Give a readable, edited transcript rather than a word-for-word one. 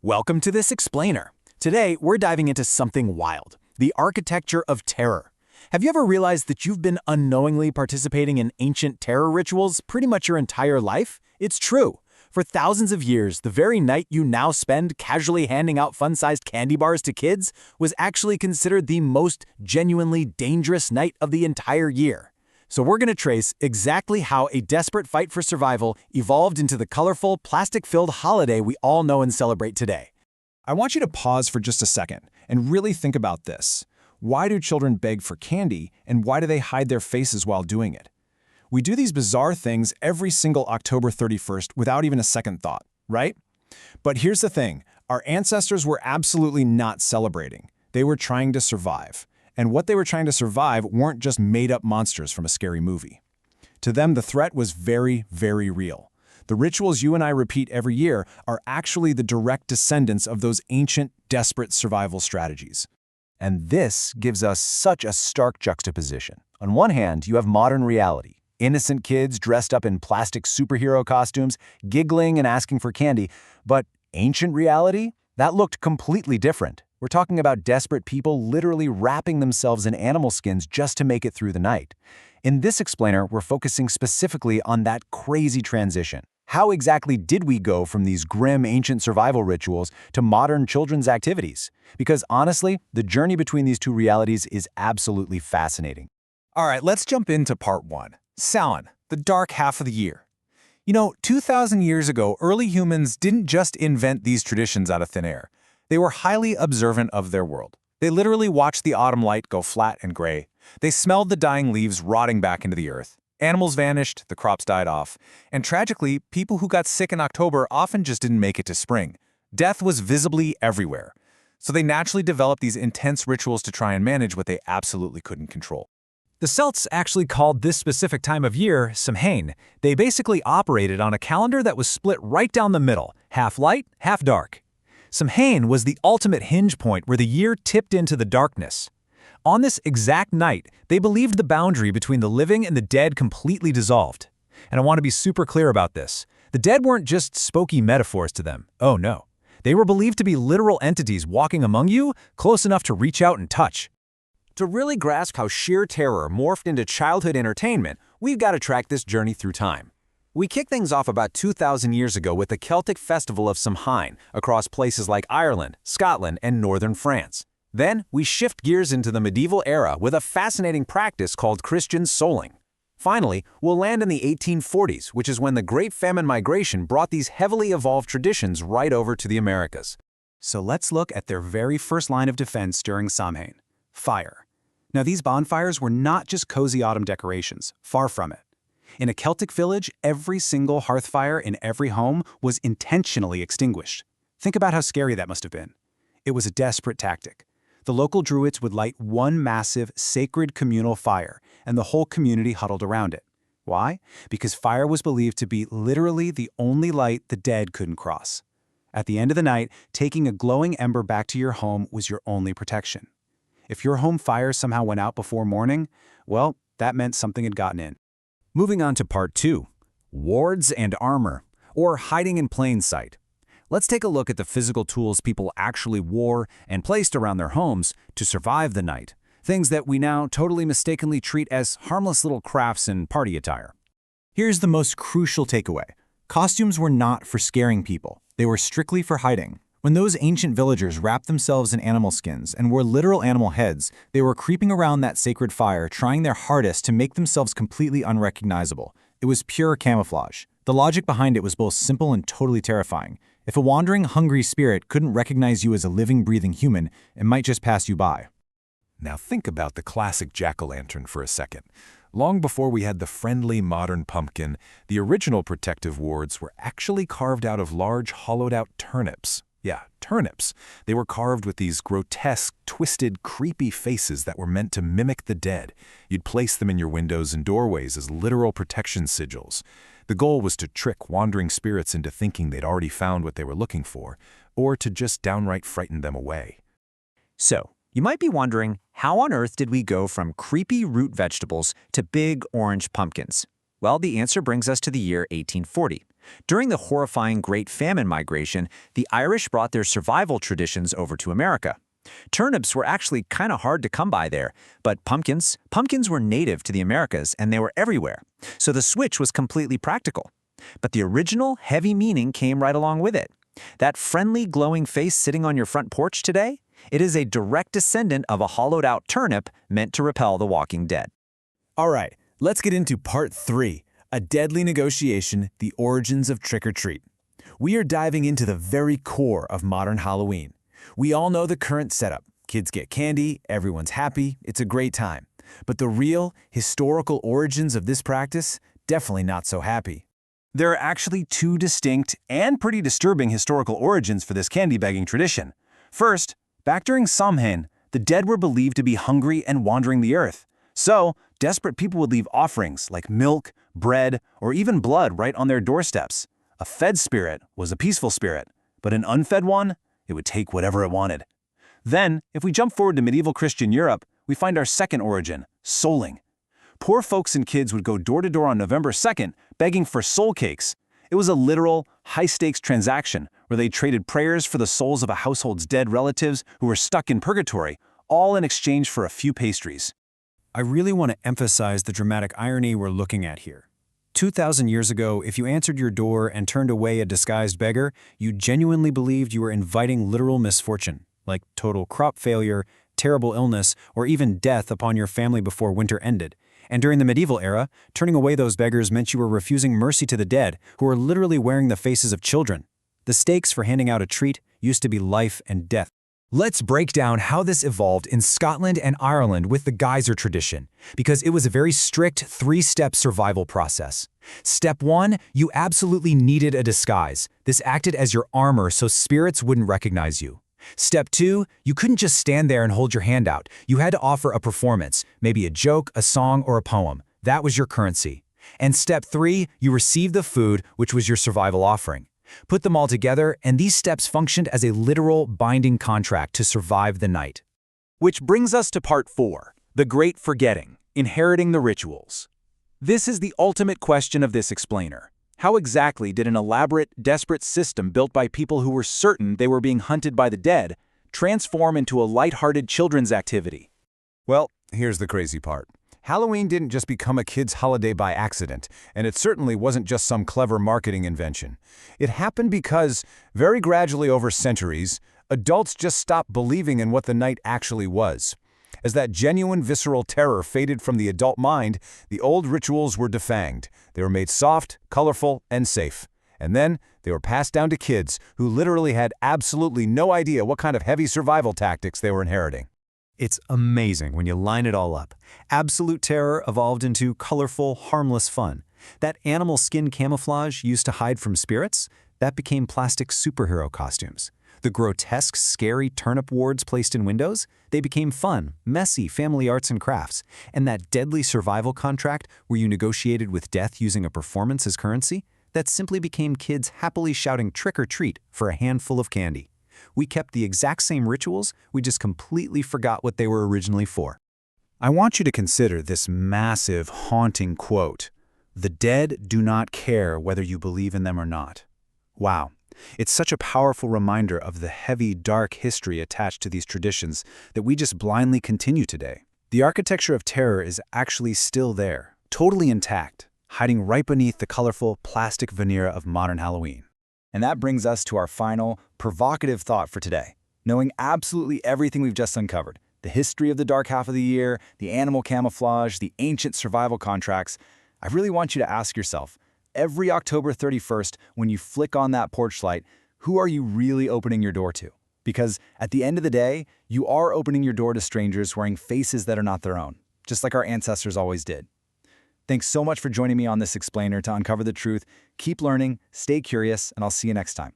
Welcome to this explainer. Today, we're diving into something wild, the architecture of terror. Have you ever realized that you've been unknowingly participating in ancient terror rituals pretty much your entire life? It's true. For thousands of years, the very night you now spend casually handing out fun-sized candy bars to kids was actually considered the most genuinely dangerous night of the entire year. So we're going to trace exactly how a desperate fight for survival evolved into the colorful, plastic-filled holiday we all know and celebrate today. I want you to pause for just a second and really think about this. Why do children beg for candy, and why do they hide their faces while doing it? We do these bizarre things every single October 31st without even a second thought, right? But here's the thing, our ancestors were absolutely not celebrating. They were trying to survive. And what they were trying to survive weren't just made-up monsters from a scary movie. To them, the threat was very, very real. The rituals you and I repeat every year are actually the direct descendants of those ancient, desperate survival strategies. And this gives us such a stark juxtaposition. On one hand, you have modern reality. Innocent kids dressed up in plastic superhero costumes, giggling and asking for candy. But ancient reality? That looked completely different. We're talking about desperate people literally wrapping themselves in animal skins just to make it through the night. In this explainer, we're focusing specifically on that crazy transition. How exactly did we go from these grim ancient survival rituals to modern children's activities? Because honestly, the journey between these two realities is absolutely fascinating. All right, let's jump into part one. Samhain, the dark half of the year. 2,000 years ago, early humans didn't just invent these traditions out of thin air. They were highly observant of their world. They literally watched the autumn light go flat and gray. They smelled the dying leaves rotting back into the earth. Animals vanished, the crops died off. And tragically, people who got sick in October often just didn't make it to spring. Death was visibly everywhere. So they naturally developed these intense rituals to try and manage what they absolutely couldn't control. The Celts actually called this specific time of year Samhain. They basically operated on a calendar that was split right down the middle, half light, half dark. Samhain was the ultimate hinge point where the year tipped into the darkness. On this exact night, they believed the boundary between the living and the dead completely dissolved. And I want to be super clear about this. The dead weren't just spooky metaphors to them. Oh no. They were believed to be literal entities walking among you, close enough to reach out and touch. To really grasp how sheer terror morphed into childhood entertainment, we've got to track this journey through time. We kick things off about 2,000 years ago with the Celtic festival of Samhain across places like Ireland, Scotland, and northern France. Then, we shift gears into the medieval era with a fascinating practice called Christian souling. Finally, we'll land in the 1840s, which is when the Great Famine Migration brought these heavily evolved traditions right over to the Americas. So let's look at their very first line of defense during Samhain: fire. Now, these bonfires were not just cozy autumn decorations, far from it. In a Celtic village, every single hearth fire in every home was intentionally extinguished. Think about how scary that must have been. It was a desperate tactic. The local druids would light one massive, sacred communal fire, and the whole community huddled around it. Why? Because fire was believed to be literally the only light the dead couldn't cross. At the end of the night, taking a glowing ember back to your home was your only protection. If your home fire somehow went out before morning, well, that meant something had gotten in. Moving on to part two, wards and armor, or hiding in plain sight. Let's take a look at the physical tools people actually wore and placed around their homes to survive the night, things that we now totally mistakenly treat as harmless little crafts and party attire. Here's the most crucial takeaway. Costumes were not for scaring people. They were strictly for hiding. When those ancient villagers wrapped themselves in animal skins and wore literal animal heads, they were creeping around that sacred fire, trying their hardest to make themselves completely unrecognizable. It was pure camouflage. The logic behind it was both simple and totally terrifying. If a wandering, hungry spirit couldn't recognize you as a living, breathing human, it might just pass you by. Now think about the classic jack-o'-lantern for a second. Long before we had the friendly modern pumpkin, the original protective wards were actually carved out of large, hollowed-out turnips. Yeah, turnips. They were carved with these grotesque, twisted, creepy faces that were meant to mimic the dead. You'd place them in your windows and doorways as literal protection sigils. The goal was to trick wandering spirits into thinking they'd already found what they were looking for, or to just downright frighten them away. So, you might be wondering, how on earth did we go from creepy root vegetables to big orange pumpkins? Well, the answer brings us to the year 1840. During the horrifying Great Famine migration, the Irish brought their survival traditions over to America. Turnips were actually kind of hard to come by there, but pumpkins were native to the Americas and they were everywhere, so the switch was completely practical. But the original heavy meaning came right along with it. That friendly, glowing face sitting on your front porch today? It is a direct descendant of a hollowed-out turnip meant to repel the walking dead. All right, let's get into part 3, a deadly negotiation, the origins of trick-or-treat. We are diving into the very core of modern Halloween. We all know the current setup. Kids get candy, everyone's happy, it's a great time. But the real, historical origins of this practice, definitely not so happy. There are actually 2 distinct and pretty disturbing historical origins for this candy-begging tradition. First, back during Samhain, the dead were believed to be hungry and wandering the earth. So, desperate people would leave offerings like milk, bread, or even blood right on their doorsteps. A fed spirit was a peaceful spirit, but an unfed one, it would take whatever it wanted. Then, if we jump forward to medieval Christian Europe, we find our second origin, souling. Poor folks and kids would go door to door on November 2nd, begging for soul cakes. It was a literal, high-stakes transaction where they traded prayers for the souls of a household's dead relatives who were stuck in purgatory, all in exchange for a few pastries. I really want to emphasize the dramatic irony we're looking at here. 2,000 years ago, if you answered your door and turned away a disguised beggar, you genuinely believed you were inviting literal misfortune, like total crop failure, terrible illness, or even death upon your family before winter ended. And during the medieval era, turning away those beggars meant you were refusing mercy to the dead, who were literally wearing the faces of children. The stakes for handing out a treat used to be life and death. Let's break down how this evolved in Scotland and Ireland with the geyser tradition, because it was a very strict 3-step survival process. Step 1, you absolutely needed a disguise. This acted as your armor so spirits wouldn't recognize you. Step 2, you couldn't just stand there and hold your hand out. You had to offer a performance, maybe a joke, a song, or a poem. That was your currency. And step 3, you received the food, which was your survival offering. Put them all together, and these steps functioned as a literal binding contract to survive the night. Which brings us to part 4, the Great Forgetting, inheriting the rituals. This is the ultimate question of this explainer. How exactly did an elaborate, desperate system built by people who were certain they were being hunted by the dead transform into a lighthearted children's activity? Well, here's the crazy part. Halloween didn't just become a kid's holiday by accident, and it certainly wasn't just some clever marketing invention. It happened because, very gradually over centuries, adults just stopped believing in what the night actually was. As that genuine visceral terror faded from the adult mind, the old rituals were defanged. They were made soft, colorful, and safe. And then they were passed down to kids who literally had absolutely no idea what kind of heavy survival tactics they were inheriting. It's amazing when you line it all up. Absolute terror evolved into colorful, harmless fun. That animal skin camouflage used to hide from spirits, that became plastic superhero costumes. The grotesque, scary turnip wards placed in windows, they became fun, messy family arts and crafts. And that deadly survival contract where you negotiated with death using a performance as currency, that simply became kids happily shouting trick or treat for a handful of candy. We kept the exact same rituals, we just completely forgot what they were originally for. I want you to consider this massive, haunting quote. The dead do not care whether you believe in them or not. Wow. It's such a powerful reminder of the heavy, dark history attached to these traditions that we just blindly continue today. The architecture of terror is actually still there, totally intact, hiding right beneath the colorful plastic veneer of modern Halloween. And that brings us to our final, provocative thought for today. Knowing absolutely everything we've just uncovered, the history of the dark half of the year, the animal camouflage, the ancient survival contracts, I really want you to ask yourself, every October 31st, when you flick on that porch light, who are you really opening your door to? Because at the end of the day, you are opening your door to strangers wearing faces that are not their own, just like our ancestors always did. Thanks so much for joining me on this explainer to uncover the truth. Keep learning, stay curious, and I'll see you next time.